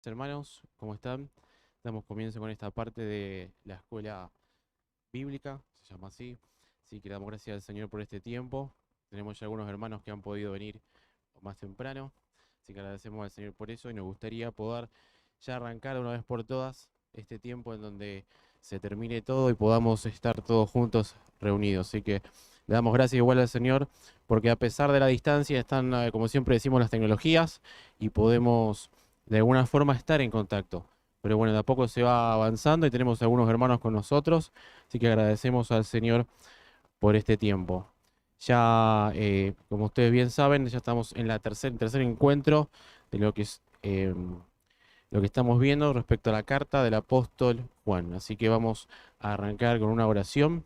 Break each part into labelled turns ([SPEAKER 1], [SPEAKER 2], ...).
[SPEAKER 1] Hermanos, ¿cómo están? Damos comienzo con esta parte de la escuela bíblica, se llama así. Así que le damos gracias al Señor por este tiempo. Tenemos ya algunos hermanos que han podido venir más temprano, así que agradecemos al Señor por eso y nos gustaría poder ya arrancar de una vez por todas este tiempo en donde se termine todo y podamos estar todos juntos reunidos. Así que le damos gracias igual al Señor porque a pesar de la distancia están, como siempre decimos, las tecnologías y podemos de alguna forma estar en contacto. Pero bueno, de a poco se va avanzando y tenemos algunos hermanos con nosotros, así que agradecemos al Señor por este tiempo. Ya, como ustedes bien saben, ya estamos en tercer encuentro de lo que es lo que estamos viendo respecto a la carta del apóstol Juan. Así que vamos a arrancar con una oración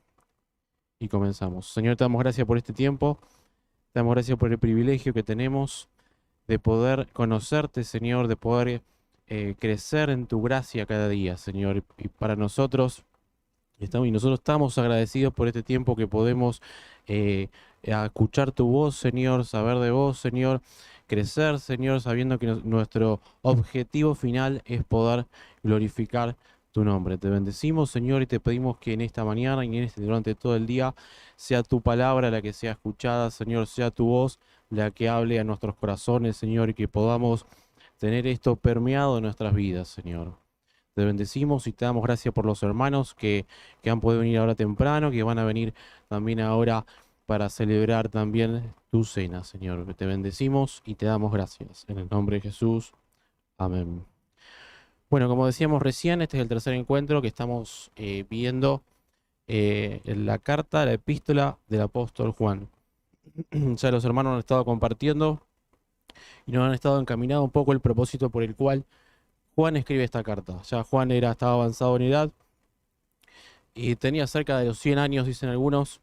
[SPEAKER 1] y comenzamos. Señor, te damos gracias por este tiempo, te damos gracias por el privilegio que tenemos de poder conocerte, Señor, de poder crecer en tu gracia cada día, Señor. Y para nosotros, nosotros estamos agradecidos por este tiempo que podemos escuchar tu voz, Señor, saber de vos, Señor, crecer, Señor, sabiendo que nuestro objetivo final es poder glorificar tu nombre. Te bendecimos, Señor, y te pedimos que en esta mañana y durante todo el día sea tu palabra la que sea escuchada, Señor, sea tu voz la que hable a nuestros corazones, Señor, y que podamos tener esto permeado en nuestras vidas, Señor. Te bendecimos y te damos gracias por los hermanos que han podido venir ahora temprano, que van a venir también ahora para celebrar también tu cena, Señor. Te bendecimos y te damos gracias. En el nombre de Jesús. Amén. Bueno, como decíamos recién, este es el tercer encuentro que estamos viendo en la carta, la epístola del apóstol Juan. Ya los hermanos han estado compartiendo y nos han estado encaminando un poco el propósito por el cual Juan escribe esta carta. Ya Juan estaba avanzado en edad y tenía cerca de los 100 años, dicen algunos,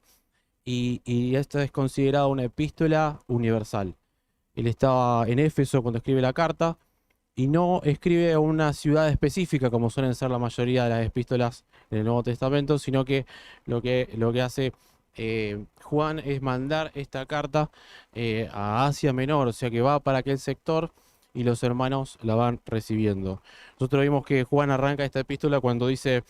[SPEAKER 1] y esta es considerada una epístola universal. Él estaba en Éfeso cuando escribe la carta y no escribe a una ciudad específica como suelen ser la mayoría de las epístolas en el Nuevo Testamento, sino que lo que hace Juan es mandar esta carta a Asia Menor, o sea que va para aquel sector y los hermanos la van recibiendo. Nosotros vimos que Juan arranca esta epístola cuando dice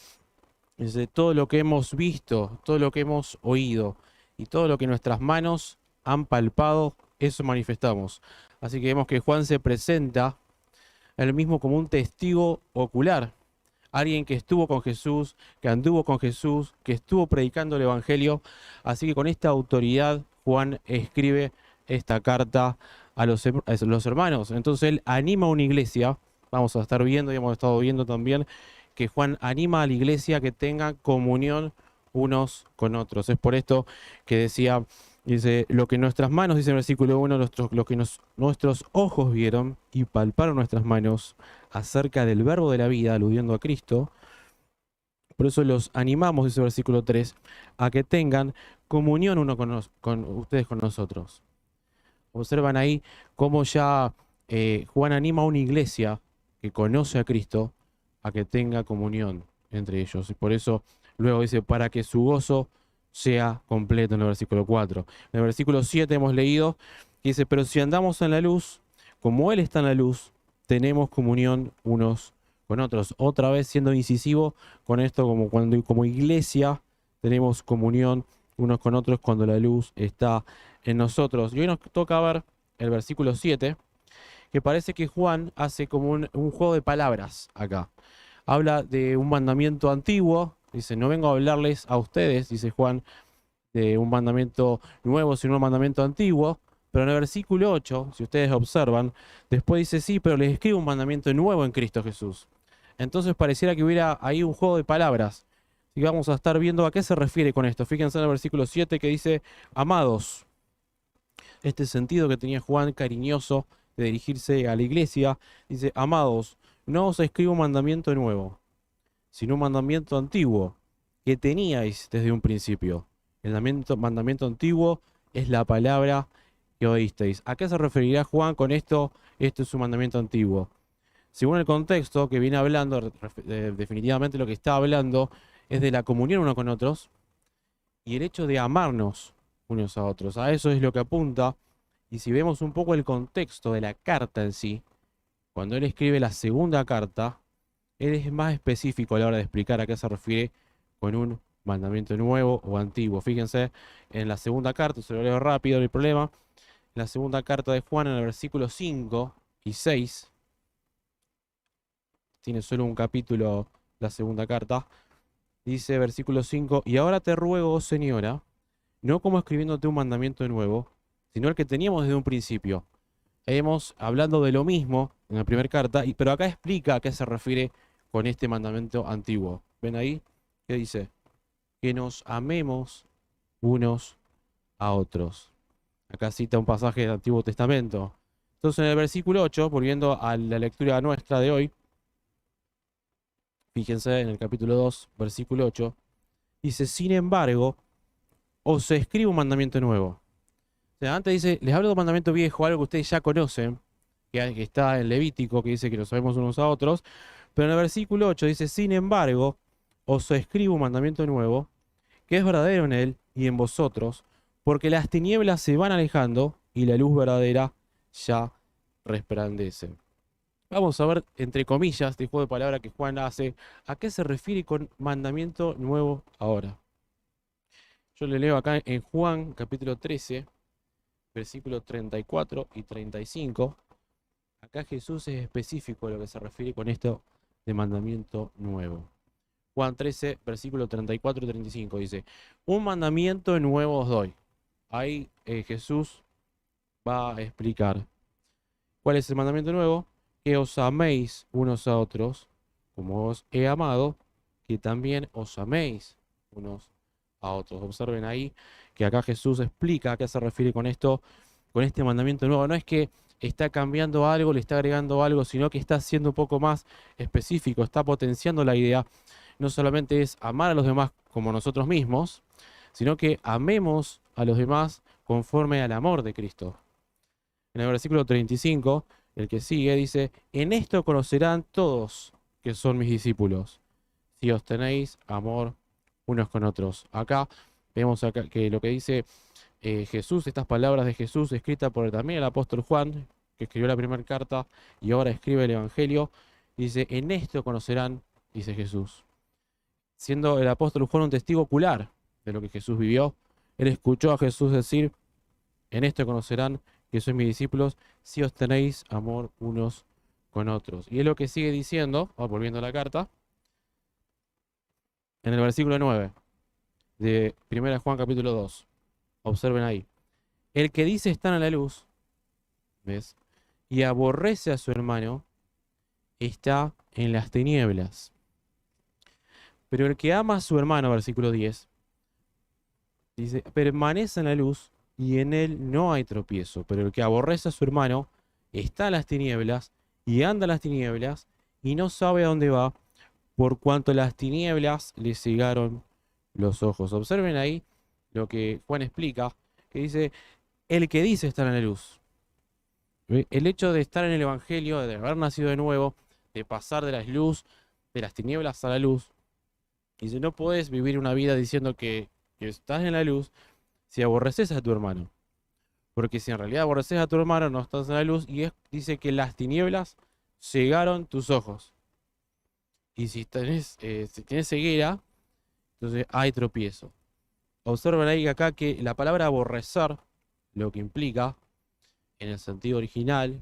[SPEAKER 1] todo lo que hemos visto, todo lo que hemos oído y todo lo que nuestras manos han palpado, eso manifestamos. Así que vemos que Juan se presenta él mismo como un testigo ocular, alguien que estuvo con Jesús, que anduvo con Jesús, que estuvo predicando el Evangelio. Así que con esta autoridad Juan escribe esta carta a los hermanos. Entonces él anima a una iglesia, vamos a estar viendo y hemos estado viendo también que Juan anima a la iglesia que tenga comunión unos con otros. Es por esto que decía, dice, lo que nuestras manos, dice el versículo 1, lo que nuestros ojos vieron y palparon nuestras manos acerca del verbo de la vida, aludiendo a Cristo. Por eso los animamos, dice el versículo 3, a que tengan comunión uno con ustedes con nosotros. Observan ahí cómo ya Juan anima a una iglesia que conoce a Cristo a que tenga comunión entre ellos. Y por eso luego dice, para que su gozo sea completo en el versículo 4. En el versículo 7 hemos leído que dice, pero si andamos en la luz, como Él está en la luz, tenemos comunión unos con otros. Otra vez siendo incisivo con esto, como cuando como iglesia tenemos comunión unos con otros cuando la luz está en nosotros. Y hoy nos toca ver el versículo 7, que parece que Juan hace como un juego de palabras acá. Habla de un mandamiento antiguo, dice, no vengo a hablarles a ustedes, dice Juan, de un mandamiento nuevo, sino un mandamiento antiguo. Pero en el versículo 8, si ustedes observan, después dice, sí, pero les escribo un mandamiento nuevo en Cristo Jesús. Entonces pareciera que hubiera ahí un juego de palabras. Y vamos a estar viendo a qué se refiere con esto. Fíjense en el versículo 7 que dice, amados. Este sentido que tenía Juan cariñoso de dirigirse a la iglesia, dice, amados, no os escribo un mandamiento nuevo, sino un mandamiento antiguo que teníais desde un principio. El mandamiento antiguo es la palabra que oísteis. ¿A qué se referirá Juan con esto? Esto es un mandamiento antiguo. Según el contexto que viene hablando, definitivamente lo que está hablando es de la comunión uno con otros y el hecho de amarnos unos a otros. A eso es lo que apunta. Y si vemos un poco el contexto de la carta en sí, cuando él escribe la segunda carta, él es más específico a la hora de explicar a qué se refiere con un mandamiento nuevo o antiguo. Fíjense, en la segunda carta, se lo leo rápido, no hay problema. En la segunda carta de Juan, en el versículo 5 y 6, tiene solo un capítulo la segunda carta, dice versículo 5, y ahora te ruego, oh señora, no como escribiéndote un mandamiento nuevo, sino el que teníamos desde un principio. Hemos hablando de lo mismo en la primera carta, pero acá explica a qué se refiere con este mandamiento antiguo. ¿Ven ahí? ¿Qué dice? Que nos amemos unos a otros. Acá cita un pasaje del Antiguo Testamento. Entonces en el versículo 8, volviendo a la lectura nuestra de hoy, fíjense en el capítulo 2, versículo 8, dice, sin embargo, os escribo un mandamiento nuevo. O sea, antes dice, les hablo de un mandamiento viejo, algo que ustedes ya conocen, que está en Levítico, que dice que nos sabemos unos a otros, pero en el versículo 8 dice, sin embargo, os escribo un mandamiento nuevo, que es verdadero en él y en vosotros, porque las tinieblas se van alejando y la luz verdadera ya resplandece. Vamos a ver, entre comillas, este juego de palabras que Juan hace, a qué se refiere con mandamiento nuevo ahora. Yo le leo acá en Juan capítulo 13, versículos 34 y 35. Acá Jesús es específico de lo que se refiere con esto de mandamiento nuevo. Juan 13, versículos 34 y 35 dice, un mandamiento nuevo os doy. Ahí Jesús va a explicar cuál es el mandamiento nuevo, que os améis unos a otros, como os he amado, que también os améis unos a otros. Observen ahí que acá Jesús explica a qué se refiere con esto, con este mandamiento nuevo. No es que está cambiando algo, le está agregando algo, sino que está siendo un poco más específico, está potenciando la idea. No solamente es amar a los demás como nosotros mismos, sino que amemos a los demás conforme al amor de Cristo. En el versículo 35, el que sigue, dice, en esto conocerán todos que son mis discípulos, si os tenéis amor unos con otros. Acá vemos acá que lo que dice Jesús, estas palabras de Jesús, escritas por también el apóstol Juan, que escribió la primera carta y ahora escribe el Evangelio, dice, en esto conocerán, dice Jesús. Siendo el apóstol Juan un testigo ocular de lo que Jesús vivió, él escuchó a Jesús decir, en esto conocerán que sois mis discípulos, si os tenéis amor unos con otros. Y es lo que sigue diciendo, volviendo a la carta, en el versículo 9 de 1 Juan capítulo 2. Observen ahí. El que dice estar en la luz, ¿ves? Y aborrece a su hermano, está en las tinieblas. Pero el que ama a su hermano, versículo 10, dice, permanece en la luz y en él no hay tropiezo. Pero el que aborrece a su hermano está en las tinieblas y anda en las tinieblas y no sabe a dónde va, por cuanto las tinieblas le cegaron los ojos. Observen ahí lo que Juan explica, que dice, el que dice estar en la luz. El hecho de estar en el Evangelio, de haber nacido de nuevo, de pasar de la luz, de las tinieblas a la luz, y si no podés vivir una vida diciendo que estás en la luz, si aborreces a tu hermano. Porque si en realidad aborreces a tu hermano, no estás en la luz, y dice que las tinieblas cegaron tus ojos. Y si tienes ceguera, entonces hay tropiezo. Observen ahí acá que la palabra aborrecer, lo que implica, en el sentido original,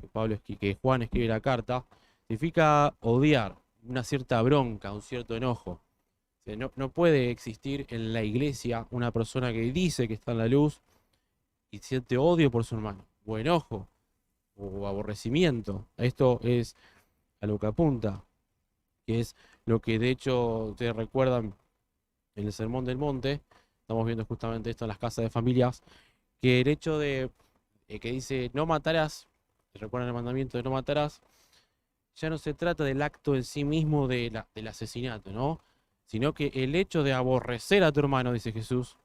[SPEAKER 1] que Juan escribe la carta, significa odiar, una cierta bronca, un cierto enojo. O sea, no puede existir en la iglesia una persona que dice que está en la luz y siente odio por su hermano, o enojo, o aborrecimiento. Esto es a lo que apunta, que es lo que de hecho ustedes recuerdan en el Sermón del Monte. Estamos viendo justamente esto en las casas de familias, que el hecho de que dice no matarás, recuerdan el mandamiento de no matarás, ya no se trata del acto en sí mismo del asesinato, ¿no? Sino que el hecho de aborrecer a tu hermano, dice Jesús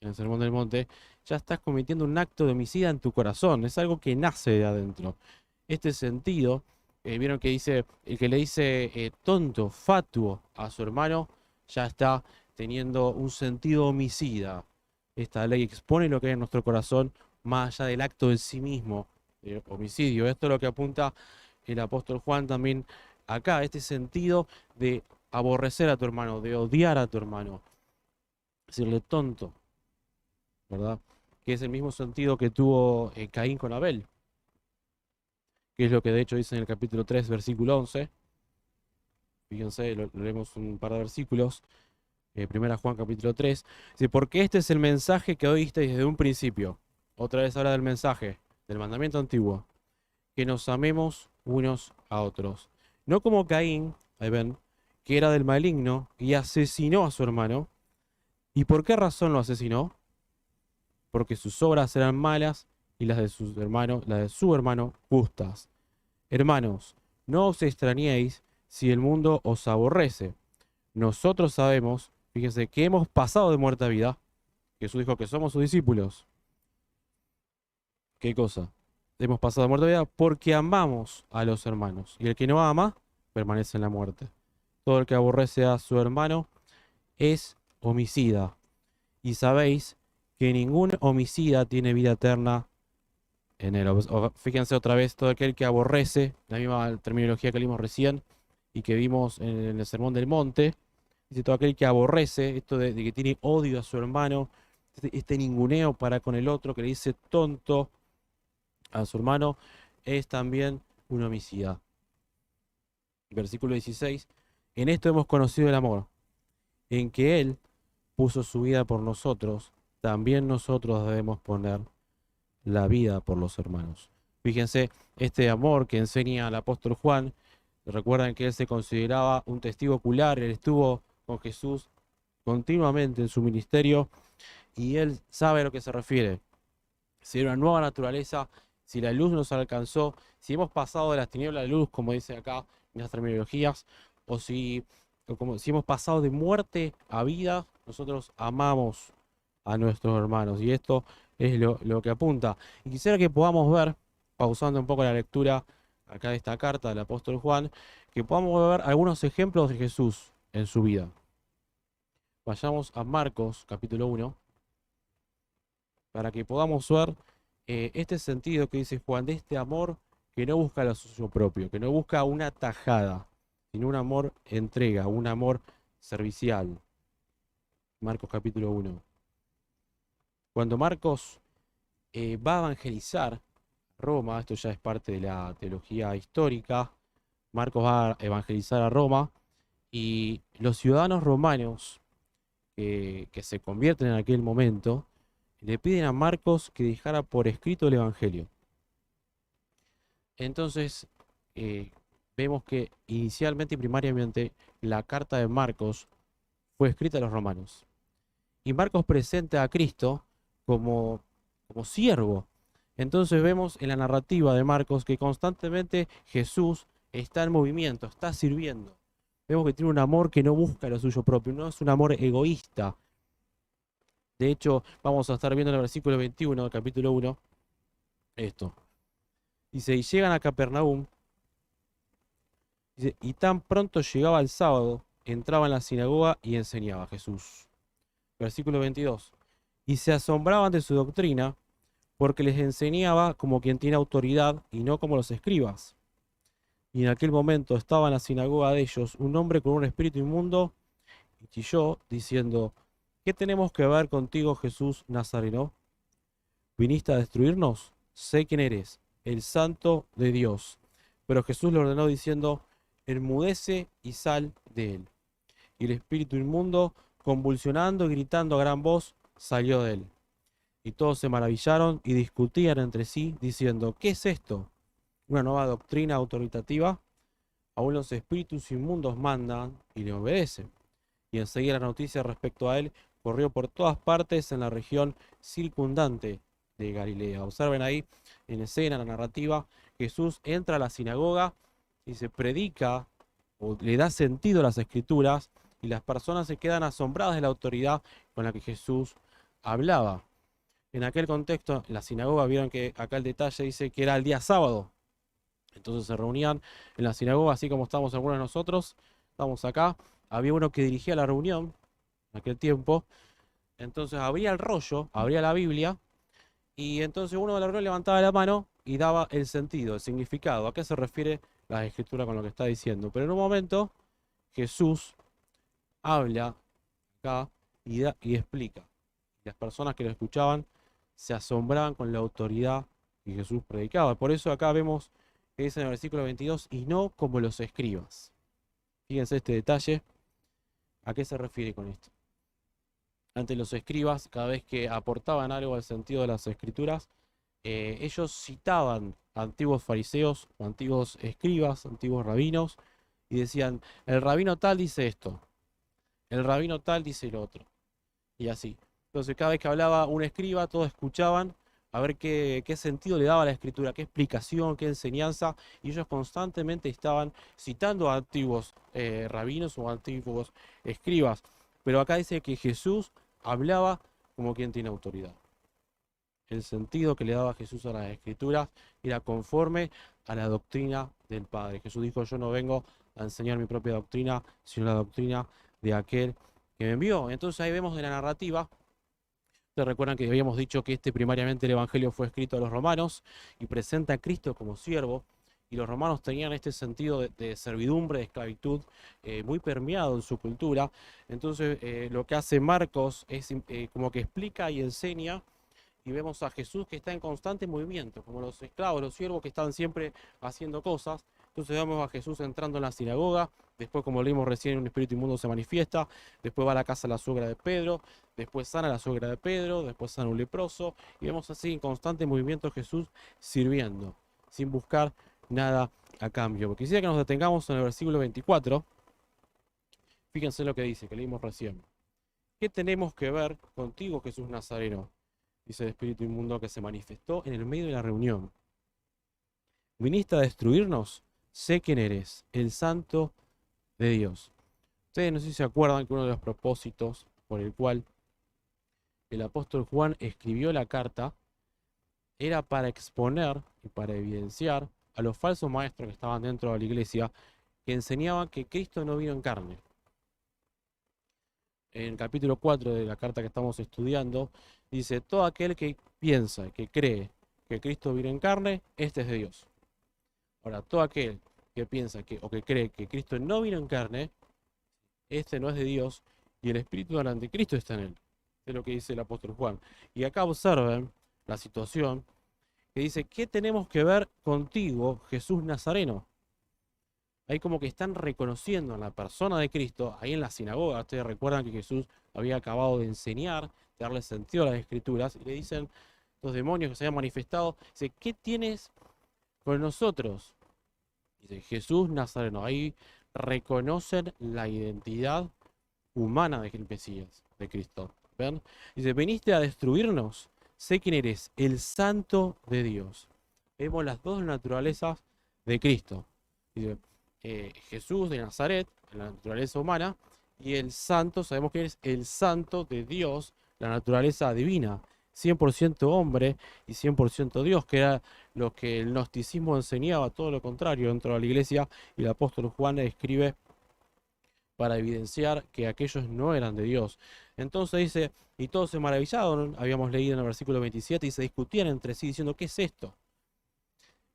[SPEAKER 1] en el Sermón del Monte, ya estás cometiendo un acto de homicida en tu corazón, es algo que nace de adentro. Este sentido, vieron que dice, el que le dice tonto, fatuo a su hermano, ya está teniendo un sentido homicida. Esta ley expone lo que hay en nuestro corazón más allá del acto en sí mismo de homicidio. Esto es lo que apunta el apóstol Juan también acá, este sentido de aborrecer a tu hermano, de odiar a tu hermano, decirle tonto, ¿verdad? Que es el mismo sentido que tuvo Caín con Abel, que es lo que de hecho dice en el capítulo 3, versículo 11. Fíjense, lo leemos un par de versículos. Primera Juan capítulo 3. Dice, porque este es el mensaje que oísteis desde un principio. Otra vez habla del mensaje, del mandamiento antiguo. Que nos amemos unos a otros. No como Caín, ahí ven, que era del maligno y asesinó a su hermano. ¿Y por qué razón lo asesinó? Porque sus obras eran malas y las de su hermano justas. Hermanos, no os extrañéis si el mundo os aborrece. Nosotros sabemos, fíjense, que hemos pasado de muerte a vida. Jesús dijo que somos sus discípulos. ¿Qué cosa? Hemos pasado de muerte a vida porque amamos a los hermanos. Y el que no ama, permanece en la muerte. Todo el que aborrece a su hermano es homicida. Y sabéis que ningún homicida tiene vida eterna en él. Fíjense otra vez, todo aquel que aborrece, la misma terminología que leímos recién y que vimos en el Sermón del Monte, dice todo aquel que aborrece, esto de que tiene odio a su hermano, este ninguneo para con el otro, que le dice tonto a su hermano, es también un homicida. Versículo 16, en esto hemos conocido el amor, en que Él puso su vida por nosotros, también nosotros debemos poner la vida por los hermanos. Fíjense, este amor que enseña el apóstol Juan, recuerdan que él se consideraba un testigo ocular, él estuvo con Jesús continuamente en su ministerio y él sabe a lo que se refiere. Si era una nueva naturaleza, si la luz nos alcanzó, si hemos pasado de las tinieblas a la luz, como dice acá en las terminologías, o si hemos pasado de muerte a vida, nosotros amamos a nuestros hermanos. Y esto es lo que apunta. Y quisiera que podamos ver, pausando un poco la lectura acá de esta carta del apóstol Juan, que podamos ver algunos ejemplos de Jesús en su vida. Vayamos a Marcos capítulo 1, para que podamos ver este sentido que dice Juan, de este amor que no busca lo suyo propio, que no busca una tajada, sino un amor entrega, un amor servicial. Marcos capítulo 1. Cuando Marcos va a evangelizar Roma, esto ya es parte de la teología histórica, Marcos va a evangelizar a Roma y los ciudadanos romanos que se convierten en aquel momento le piden a Marcos que dejara por escrito el evangelio. Entonces vemos que inicialmente y primariamente la carta de Marcos fue escrita a los romanos. Y Marcos presenta a Cristo como siervo. Entonces vemos en la narrativa de Marcos que constantemente Jesús está en movimiento, está sirviendo. Vemos que tiene un amor que no busca lo suyo propio, no es un amor egoísta. De hecho, vamos a estar viendo en el versículo 21 del capítulo 1 esto. Dice, y llegan a Capernaum, dice, y tan pronto llegaba el sábado, entraba en la sinagoga y enseñaba Jesús. Versículo 22. Y se asombraban de su doctrina, porque les enseñaba como quien tiene autoridad y no como los escribas. Y en aquel momento estaba en la sinagoga de ellos un hombre con un espíritu inmundo y chilló, diciendo, ¿qué tenemos que ver contigo, Jesús Nazareno? ¿Viniste a destruirnos? Sé quién eres, el Santo de Dios. Pero Jesús le ordenó diciendo, enmudece y sal de él. Y el espíritu inmundo, convulsionando y gritando a gran voz, salió de él. Y todos se maravillaron y discutían entre sí, diciendo, ¿qué es esto? ¿Una nueva doctrina autoritativa? Aún los espíritus inmundos mandan y le obedecen. Y enseguida la noticia respecto a él corrió por todas partes en la región circundante de Galilea. Observen ahí en escena, la narrativa, Jesús entra a la sinagoga y se predica o le da sentido a las escrituras y las personas se quedan asombradas de la autoridad con la que Jesús hablaba. En aquel contexto, en la sinagoga, vieron que acá el detalle dice que era el día sábado. Entonces se reunían en la sinagoga, así como estamos algunos de nosotros, estamos acá. Había uno que dirigía la reunión en aquel tiempo. Entonces abría el rollo, abría la Biblia, y entonces uno de la reunión levantaba la mano y daba el sentido, el significado. ¿A qué se refiere la escritura con lo que está diciendo. Pero en un momento Jesús habla acá y explica. Las personas que lo escuchaban se asombraban con la autoridad que Jesús predicaba. Por eso acá vemos que dice en el versículo 22, y no como los escribas. Fíjense este detalle. ¿A qué se refiere con esto? Ante los escribas, cada vez que aportaban algo al sentido de las escrituras, ellos citaban a antiguos fariseos, o antiguos escribas, antiguos rabinos, y decían, el rabino tal dice esto, el rabino tal dice lo otro, y así. Entonces cada vez que hablaba un escriba, todos escuchaban a ver qué sentido le daba a la escritura, qué explicación, qué enseñanza, y ellos constantemente estaban citando a antiguos rabinos o antiguos escribas. Pero acá dice que Jesús hablaba como quien tiene autoridad. El sentido que le daba Jesús a las escrituras era conforme a la doctrina del Padre. Jesús dijo, yo no vengo a enseñar mi propia doctrina, sino la doctrina de aquel que me envió. Entonces ahí vemos de la narrativa. Ustedes recuerdan que habíamos dicho que primariamente el Evangelio fue escrito a los romanos y presenta a Cristo como siervo. Y los romanos tenían este sentido de servidumbre, de esclavitud, muy permeado en su cultura. Entonces lo que hace Marcos es como que explica y enseña, y vemos a Jesús que está en constante movimiento, como los esclavos, los siervos que están siempre haciendo cosas. Entonces vemos a Jesús entrando en la sinagoga, después como leímos recién, un espíritu inmundo se manifiesta, después va a la casa de la suegra de Pedro, después sana a la suegra de Pedro, después sana a un leproso, y vemos así en constante movimiento a Jesús sirviendo, sin buscar nada a cambio. Quisiera que nos detengamos en el versículo 24, fíjense lo que dice, que leímos recién. ¿Qué tenemos que ver contigo, Jesús Nazareno? Dice el espíritu inmundo que se manifestó en el medio de la reunión. ¿Viniste a destruirnos? Sé quién eres, el Santo de Dios. Ustedes no sé si se acuerdan que uno de los propósitos por el cual el apóstol Juan escribió la carta era para exponer y para evidenciar a los falsos maestros que estaban dentro de la iglesia, que enseñaban que Cristo no vino en carne. En el capítulo 4 de la carta que estamos estudiando, dice, todo aquel que piensa, que cree que Cristo vino en carne, este es de Dios. Ahora, todo aquel que piensa o que cree que Cristo no vino en carne, este no es de Dios, y el espíritu del anticristo está en él. Es lo que dice el apóstol Juan. Y acá observen la situación, que dice, ¿qué tenemos que ver contigo, Jesús Nazareno? Ahí como que están reconociendo a la persona de Cristo, ahí en la sinagoga. Ustedes recuerdan que Jesús había acabado de enseñar, de darle sentido a las escrituras, y le dicen los demonios que se habían manifestado, dice, ¿qué tienes con nosotros? Dice, Jesús Nazareno. Ahí reconocen la identidad humana del Mesías, de Cristo. ¿Ven? Dice, ¿veniste a destruirnos? Sé quién eres, el Santo de Dios. Vemos las dos naturalezas de Cristo. Dice, Jesús de Nazaret, la naturaleza humana, y el Santo, sabemos que es el Santo de Dios, la naturaleza divina, 100% hombre y 100% Dios, que era lo que el gnosticismo enseñaba, todo lo contrario dentro de la iglesia, y el apóstol Juan escribe para evidenciar que aquellos no eran de Dios. Entonces dice, y todos se maravillaron, habíamos leído en el versículo 27, y se discutían entre sí diciendo, ¿qué es esto?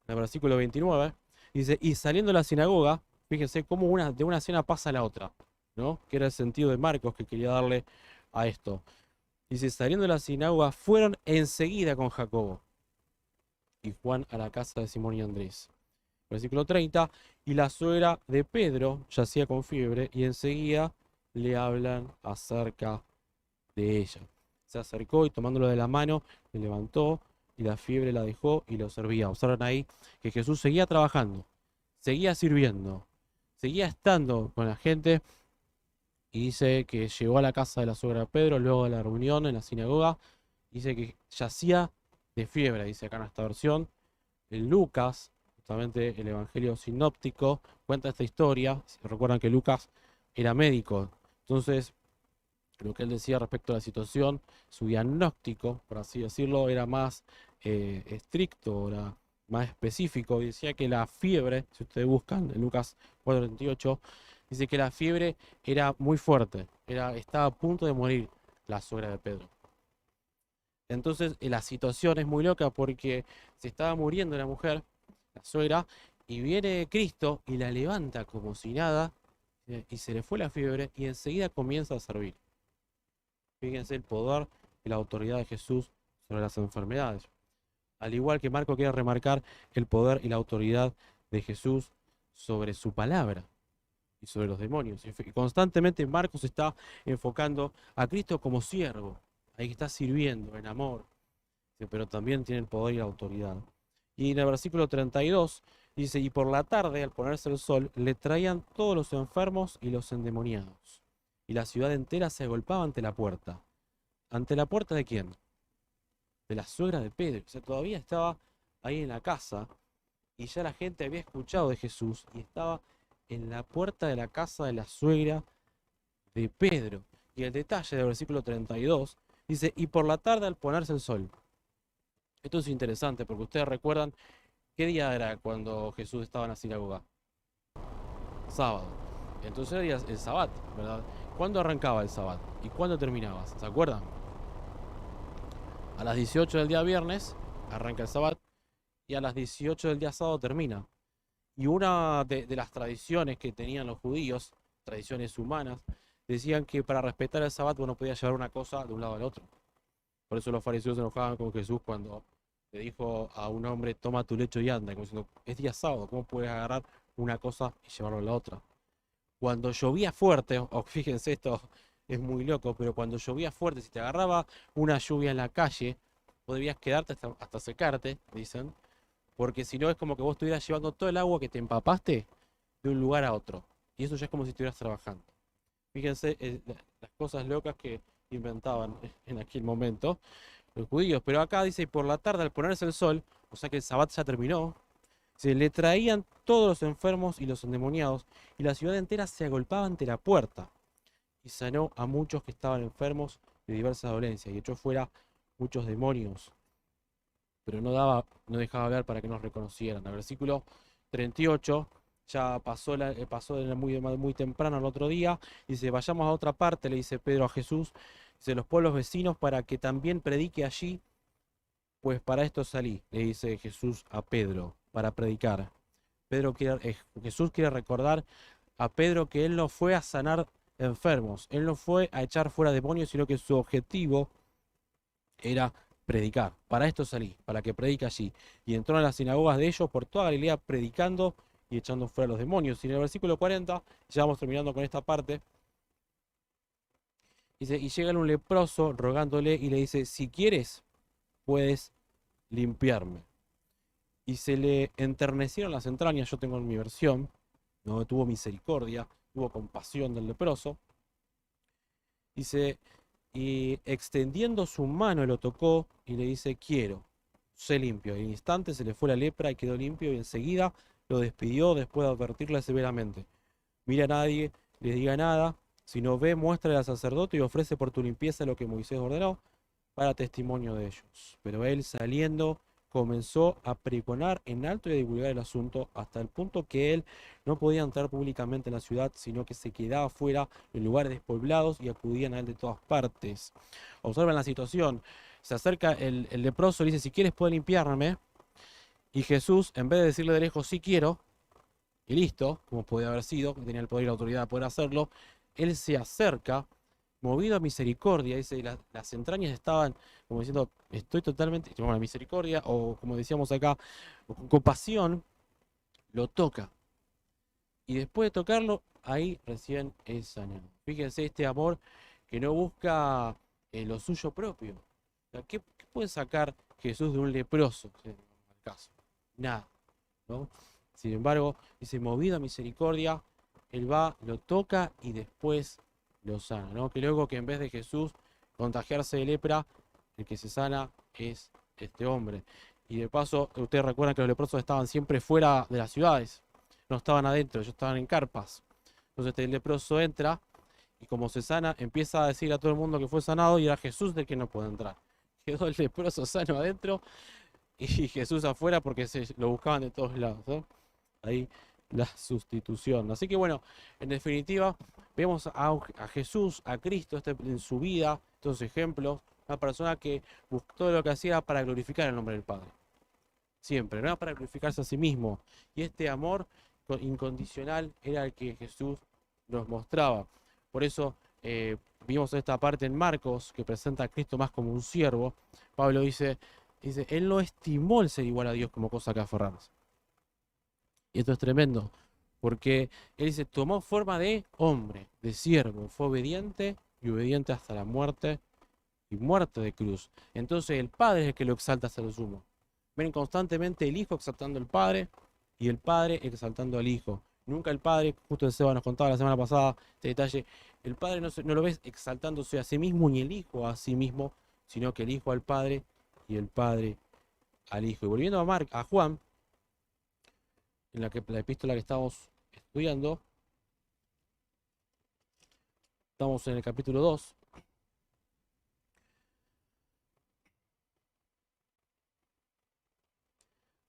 [SPEAKER 1] En el versículo 29, dice, y saliendo de la sinagoga, fíjense cómo de una escena pasa a la otra, ¿no? Que era el sentido de Marcos que quería darle a esto. Dice, saliendo de la sinagoga, fueron enseguida con Jacobo y Juan a la casa de Simón y Andrés. Versículo 30, y la suegra de Pedro yacía con fiebre, y enseguida le hablan acerca de ella. Se acercó y tomándolo de la mano, le levantó, y la fiebre la dejó y lo servía. Observan ahí que Jesús seguía trabajando, seguía sirviendo, seguía estando con la gente, y dice que llegó a la casa de la suegra de Pedro, luego de la reunión en la sinagoga, dice que yacía de fiebre, dice acá en esta versión. En Lucas, justamente el Evangelio sinóptico, cuenta esta historia. Si recuerdan que Lucas era médico, entonces lo que él decía respecto a la situación, su diagnóstico, por así decirlo, era más estricto, era más específico, y decía que la fiebre, si ustedes buscan en Lucas 4:28, dice que la fiebre era muy fuerte, estaba a punto de morir la suegra de Pedro. Entonces la situación es muy loca porque se estaba muriendo la mujer, la suegra, Y viene Cristo y la levanta como si nada, y se le fue la fiebre y enseguida comienza a servir. Fíjense el poder y la autoridad de Jesús sobre las enfermedades. Al igual que Marco quiere remarcar el poder y la autoridad de Jesús sobre su palabra y sobre los demonios. Y constantemente Marcos está enfocando a Cristo como siervo, ahí que está sirviendo en amor, pero también tiene el poder y la autoridad. Y en el versículo 32 dice, y por la tarde, al ponerse el sol, le traían todos los enfermos y los endemoniados. Y la ciudad entera se agolpaba ante la puerta. ¿Ante la puerta de quién? De la suegra de Pedro. O sea, todavía estaba ahí en la casa y ya la gente había escuchado de Jesús y estaba en la puerta de la casa de la suegra de Pedro. Y el detalle del versículo 32 dice, y por la tarde al ponerse el sol. Esto es interesante porque ustedes recuerdan qué día era cuando Jesús estaba en la sinagoga. Sábado. Entonces era el Sabbat, ¿verdad? ¿Cuándo arrancaba el Sabbat? ¿Y cuándo terminaba? ¿Se acuerdan? A las 18 del día viernes arranca el Sabbat y a las 18 del día sábado termina. Y una de las tradiciones que tenían los judíos, tradiciones humanas, decían que para respetar el Sabbat uno podía llevar una cosa de un lado al otro. Por eso los fariseos se enojaban con Jesús cuando le dijo a un hombre, toma tu lecho y anda, como diciendo, es día sábado, ¿cómo puedes agarrar una cosa y llevarlo a la otra? Cuando llovía fuerte, o fíjense esto es muy loco, pero cuando llovía fuerte, si te agarraba una lluvia en la calle, podrías quedarte hasta secarte, dicen, porque si no es como que vos estuvieras llevando todo el agua que te empapaste de un lugar a otro. Y eso ya es como si estuvieras trabajando. Fíjense las cosas locas que inventaban en aquel momento los judíos. Pero acá dice, y por la tarde al ponerse el sol, o sea que el sabbat ya terminó, se le traían todos los enfermos y los endemoniados, y la ciudad entera se agolpaba ante la puerta. Y sanó a muchos que estaban enfermos de diversas dolencias, y echó fuera muchos demonios. Pero no dejaba hablar para que nos reconocieran. El versículo 38 ya pasó muy temprano al otro día. Dice, vayamos a otra parte, le dice Pedro a Jesús, dice, los pueblos vecinos para que también predique allí, pues para esto salí, le dice Jesús a Pedro, para predicar. Jesús quiere recordar a Pedro que él no fue a sanar enfermos, él no fue a echar fuera demonios, sino que su objetivo era predicar. Para esto salí, para que predique allí. Y entró en las sinagogas de ellos por toda Galilea predicando y echando fuera los demonios. Y en el versículo 40, ya vamos terminando con esta parte, dice, y llega un leproso rogándole y le dice, si quieres, puedes limpiarme. Y se le enternecieron las entrañas, yo tengo en mi versión, ¿no? Tuvo misericordia, tuvo compasión del leproso. Dice, y extendiendo su mano lo tocó y le dice, quiero, sé limpio. Y en instante se le fue la lepra y quedó limpio y enseguida lo despidió después de advertirle severamente. Mira a nadie, le diga nada, si no ve, muéstrale al sacerdote y ofrece por tu limpieza lo que Moisés ordenó para testimonio de ellos. Pero él saliendo comenzó a pregonar en alto y a divulgar el asunto hasta el punto que él no podía entrar públicamente en la ciudad, sino que se quedaba fuera en lugares despoblados y acudían a él de todas partes. Observen la situación. Se acerca el leproso y le dice, si quieres puedes limpiarme. Y Jesús, en vez de decirle de lejos, sí quiero, y listo, como podía haber sido, que tenía el poder y la autoridad de poder hacerlo, él se acerca, movido a misericordia, dice, y las entrañas estaban como diciendo, estoy totalmente, bueno, misericordia, o como decíamos acá, con compasión, lo toca. Y después de tocarlo, ahí recién es sanado. Fíjense este amor que no busca lo suyo propio. O sea, ¿qué puede sacar Jesús de un leproso, en el caso? Nada, ¿no? Sin embargo, dice, movido a misericordia, él va, lo toca y después lo sana, ¿no? Que luego que en vez de Jesús contagiarse de lepra, el que se sana es este hombre. Y de paso, ustedes recuerdan que los leprosos estaban siempre fuera de las ciudades, no estaban adentro, ellos estaban en carpas. Entonces este leproso entra y como se sana, empieza a decir a todo el mundo que fue sanado y era Jesús del que no puede entrar. Quedó el leproso sano adentro y Jesús afuera porque lo buscaban de todos lados, ¿no? Ahí la sustitución. Así que bueno, en definitiva, vemos a Jesús, a Cristo en su vida, estos ejemplos, una persona que buscó todo lo que hacía para glorificar el nombre del Padre. siempre, no era para glorificarse a sí mismo. Y este amor incondicional era el que Jesús nos mostraba. Por eso vimos esta parte en Marcos, que presenta a Cristo más como un siervo. Pablo dice, él no estimó el ser igual a Dios como cosa que aferrarse. Y esto es tremendo, porque él dice, tomó forma de hombre, de siervo, fue obediente y obediente hasta la muerte y muerte de cruz. Entonces el Padre es el que lo exalta hasta lo sumo. Ven constantemente el Hijo exaltando al Padre y el Padre exaltando al Hijo. Nunca el Padre, justo el Seba nos contaba la semana pasada este detalle, el Padre no lo ves exaltándose a sí mismo ni el Hijo a sí mismo, sino que el Hijo al Padre y el Padre al Hijo. Y volviendo a Juan, en la epístola que estamos estudiando, estamos en el capítulo 2.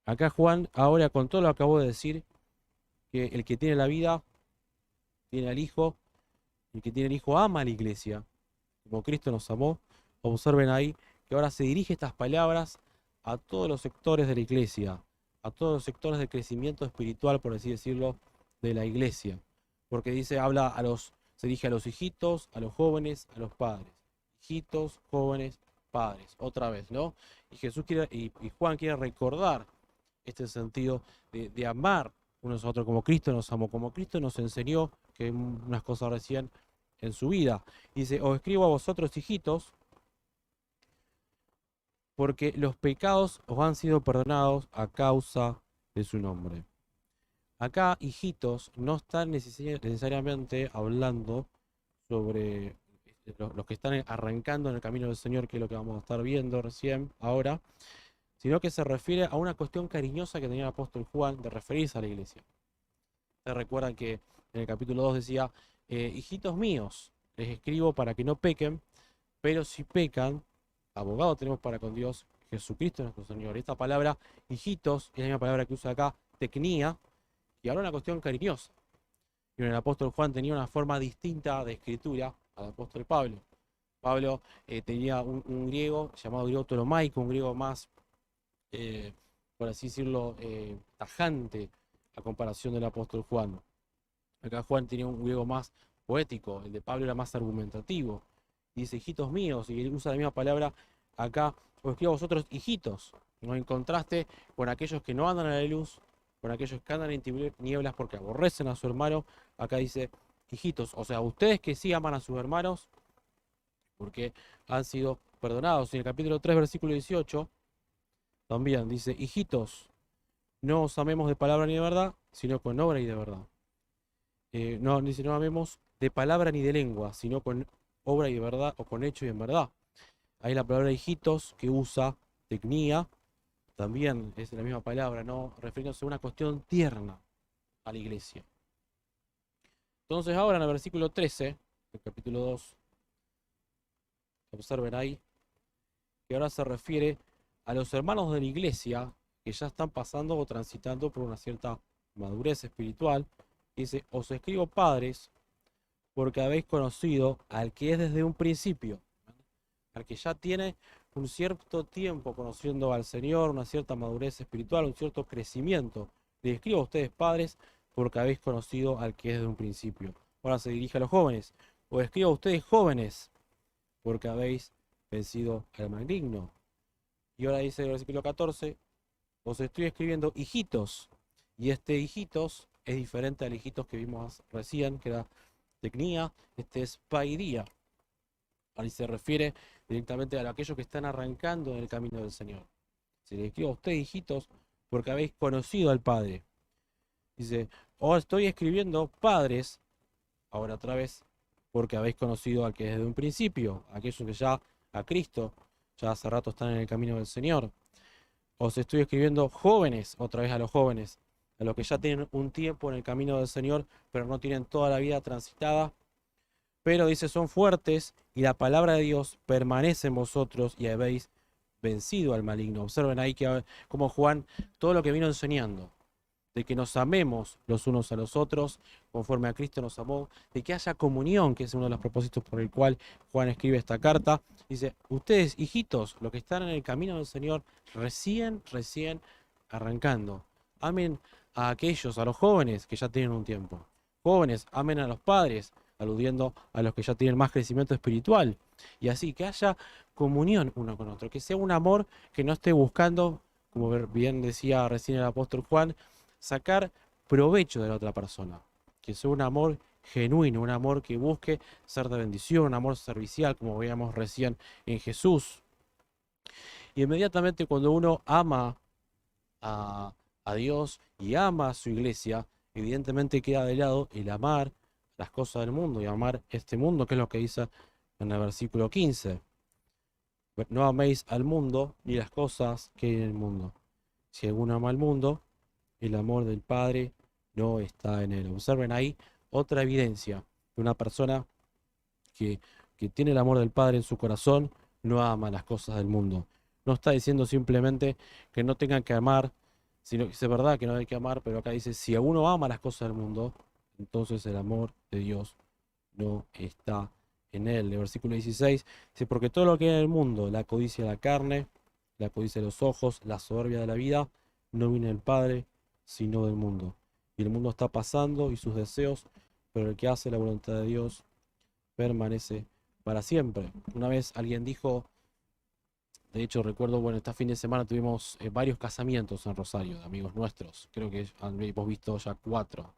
[SPEAKER 1] Acá Juan, ahora con todo lo que acabo de decir, que el que tiene la vida tiene al Hijo, y el que tiene el Hijo ama a la iglesia, como Cristo nos amó. Observen ahí que ahora se dirige estas palabras a todos los sectores de la iglesia, a todos los sectores de crecimiento espiritual, por así decirlo, de la iglesia. Porque dice, se dirige a los hijitos, a los jóvenes, a los padres. Hijitos, jóvenes, padres. Otra vez, ¿no? Y Jesús y Juan quiere recordar este sentido de amar unos a otros como Cristo nos amó, como Cristo nos enseñó, que unas cosas recién en su vida. Dice, os escribo a vosotros, hijitos, porque los pecados os han sido perdonados a causa de su nombre. Acá, hijitos, no están necesariamente hablando sobre los que están arrancando en el camino del Señor, que es lo que vamos a estar viendo recién, ahora, sino que se refiere a una cuestión cariñosa que tenía el apóstol Juan de referirse a la iglesia. Ustedes recuerdan que en el capítulo 2 decía, hijitos míos, les escribo para que no pequen, pero si pecan, abogado tenemos para con Dios, Jesucristo nuestro Señor. Esta palabra, hijitos, es la misma palabra que usa acá, tecnía, y ahora una cuestión cariñosa. Y el apóstol Juan tenía una forma distinta de escritura al apóstol Pablo. Pablo tenía un griego llamado griego tolomaico, un griego más, por así decirlo, tajante a comparación del apóstol Juan. Acá Juan tenía un griego más poético, el de Pablo era más argumentativo. Y dice, hijitos míos, y él usa la misma palabra acá, os escribo a vosotros, hijitos, ¿no? En contraste con aquellos que no andan a la luz, con aquellos que andan en tinieblas porque aborrecen a su hermano, acá dice, hijitos, o sea, ustedes que sí aman a sus hermanos, porque han sido perdonados. Y en el capítulo 3, versículo 18, también dice, hijitos, no os amemos de palabra ni de verdad, sino con obra y de verdad. No, dice, no amemos de palabra ni de lengua, sino con obra y de verdad, o con hecho y en verdad. Ahí la palabra hijitos que usa tecnía, también es la misma palabra, ¿no? Refiriéndose a una cuestión tierna a la iglesia. Entonces ahora en el versículo 13, del capítulo 2, observen ahí, que ahora se refiere a los hermanos de la iglesia que ya están pasando o transitando por una cierta madurez espiritual. Dice, os escribo padres, porque habéis conocido al que es desde un principio, al que ya tiene un cierto tiempo conociendo al Señor, una cierta madurez espiritual, un cierto crecimiento. Les escribo a ustedes padres, porque habéis conocido al que es desde un principio. Ahora se dirige a los jóvenes. Os escribo a ustedes jóvenes, porque habéis vencido al maligno. Y ahora dice el versículo 14, os estoy escribiendo hijitos, y este hijitos es diferente al hijitos que vimos recién, que era tecnía, este es pairía. Ahí se refiere directamente a aquellos que están arrancando en el camino del Señor. Se les escribe a ustedes, hijitos, porque habéis conocido al Padre. Dice, os estoy escribiendo padres, ahora otra vez, porque habéis conocido al que desde un principio, aquellos que ya a Cristo, ya hace rato están en el camino del Señor. Os estoy escribiendo jóvenes, otra vez a los jóvenes, a los que ya tienen un tiempo en el camino del Señor, pero no tienen toda la vida transitada. Pero dice, son fuertes y la palabra de Dios permanece en vosotros y habéis vencido al maligno. Observen ahí que como Juan, todo lo que vino enseñando, de que nos amemos los unos a los otros, conforme a Cristo nos amó, de que haya comunión, que es uno de los propósitos por el cual Juan escribe esta carta. Dice, ustedes, hijitos, los que están en el camino del Señor, recién arrancando. Amen a aquellos, a los jóvenes que ya tienen un tiempo. Jóvenes, amen a los padres, aludiendo a los que ya tienen más crecimiento espiritual. Y así, que haya comunión uno con otro, que sea un amor que no esté buscando, como bien decía recién el apóstol Juan, sacar provecho de la otra persona. Que sea un amor genuino, un amor que busque ser de bendición, un amor servicial, como veíamos recién en Jesús. Y inmediatamente cuando uno ama a, a Dios y ama a su iglesia, evidentemente queda de lado el amar las cosas del mundo y amar este mundo, que es lo que dice en el versículo 15. No améis al mundo ni las cosas que hay en el mundo. Si alguno ama al mundo, el amor del Padre no está en él. Observen ahí otra evidencia de una persona que, que tiene el amor del Padre en su corazón, no ama las cosas del mundo. No está diciendo simplemente que no tengan que amar, sino que es verdad que no hay que amar, pero acá dice, si uno ama las cosas del mundo, entonces el amor de Dios no está en él. El versículo 16 dice, porque todo lo que hay en el mundo, la codicia de la carne, la codicia de los ojos, la soberbia de la vida, no viene del Padre, sino del mundo. Y el mundo está pasando y sus deseos, pero el que hace la voluntad de Dios permanece para siempre. Una vez alguien dijo, de hecho recuerdo, bueno, este fin de semana tuvimos varios casamientos en Rosario, de amigos nuestros. Creo que hemos visto ya 4,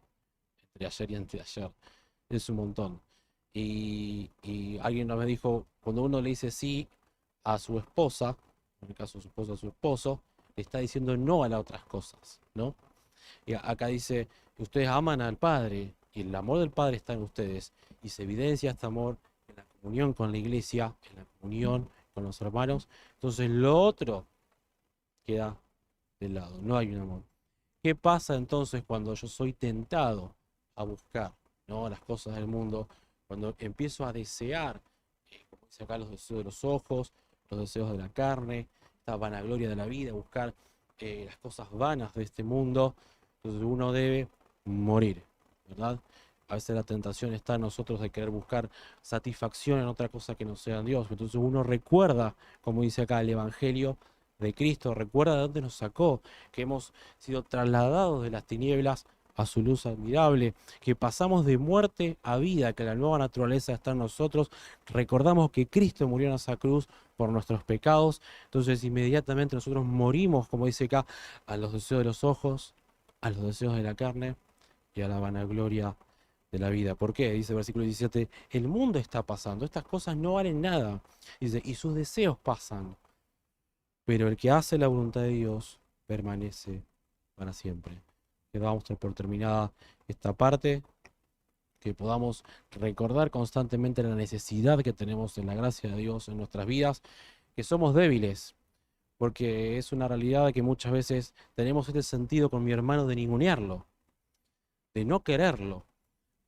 [SPEAKER 1] entre ayer y anteayer. Es un montón. Y alguien una vez dijo, cuando uno le dice sí a su esposa, en el caso de su esposa a su esposo, le está diciendo no a las otras cosas, ¿no? Y acá dice, ustedes aman al Padre y el amor del Padre está en ustedes y se evidencia este amor en la comunión con la iglesia, en la comunión con los hermanos. Entonces lo otro queda de lado, no hay un amor. ¿Qué pasa entonces cuando yo soy tentado a buscar, ¿no?, las cosas del mundo? Cuando empiezo a desear, como dice acá, los deseos de los ojos, los deseos de la carne, esta vanagloria de la vida, buscar las cosas vanas de este mundo. Entonces uno debe morir, ¿verdad? A veces la tentación está en nosotros de querer buscar satisfacción en otra cosa que no sea Dios. Entonces uno recuerda, como dice acá el Evangelio de Cristo, recuerda de dónde nos sacó, que hemos sido trasladados de las tinieblas a su luz admirable, que pasamos de muerte a vida, que la nueva naturaleza está en nosotros. Recordamos que Cristo murió en esa cruz por nuestros pecados. Entonces inmediatamente nosotros morimos, como dice acá, a los deseos de los ojos, a los deseos de la carne y a la vanagloria de la vida. ¿Por qué? Dice el versículo 17, el mundo está pasando, estas cosas no valen nada. Dice, y sus deseos pasan, pero el que hace la voluntad de Dios permanece para siempre. Que vamos a dar por terminada esta parte, que podamos recordar constantemente la necesidad que tenemos en la gracia de Dios en nuestras vidas, que somos débiles, porque es una realidad que muchas veces tenemos este sentido con mi hermano de ningunearlo, de no quererlo,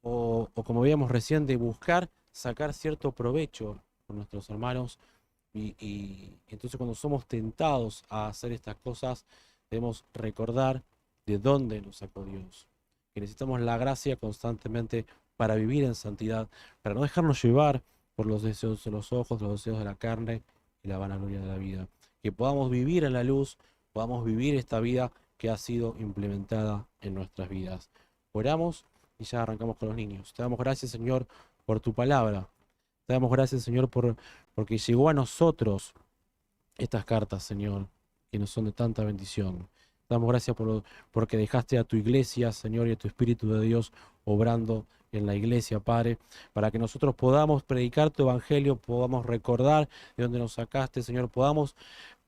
[SPEAKER 1] o como veíamos recién, de buscar sacar cierto provecho con nuestros hermanos. Y entonces cuando somos tentados a hacer estas cosas, debemos recordar de dónde nos sacó Dios. Que necesitamos la gracia constantemente para vivir en santidad, para no dejarnos llevar por los deseos de los ojos, los deseos de la carne y la vanagloria de la vida. Que podamos vivir en la luz, podamos vivir esta vida que ha sido implementada en nuestras vidas. Oramos y ya arrancamos con los niños. Te damos gracias, Señor, por tu palabra. Te damos gracias, Señor, porque llegó a nosotros estas cartas, Señor, que nos son de tanta bendición. Te damos gracias porque dejaste a tu iglesia, Señor, y a tu Espíritu de Dios obrando en la iglesia, Padre, para que nosotros podamos predicar tu evangelio, podamos recordar de dónde nos sacaste, Señor, podamos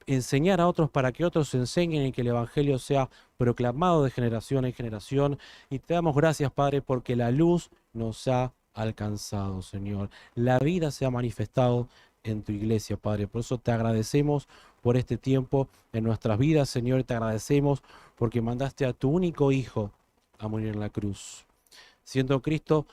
[SPEAKER 1] enseñar a otros para que otros enseñen y que el evangelio sea proclamado de generación en generación. Y te damos gracias, Padre, porque la luz nos ha alcanzado, Señor. La vida se ha manifestado en tu iglesia, Padre. Por eso te agradecemos por este tiempo en nuestras vidas, Señor. Te agradecemos porque mandaste a tu único Hijo a morir en la cruz. Siendo Cristo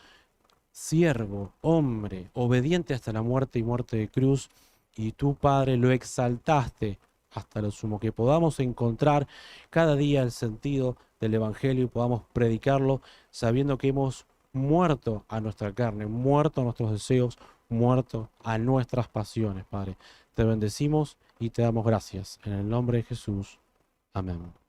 [SPEAKER 1] siervo, hombre, obediente hasta la muerte y muerte de cruz, y tú, Padre, lo exaltaste hasta lo sumo, que podamos encontrar cada día el sentido del Evangelio y podamos predicarlo sabiendo que hemos muerto a nuestra carne, muerto a nuestros deseos, muerto a nuestras pasiones, Padre. Te bendecimos y te damos gracias. En el nombre de Jesús. Amén.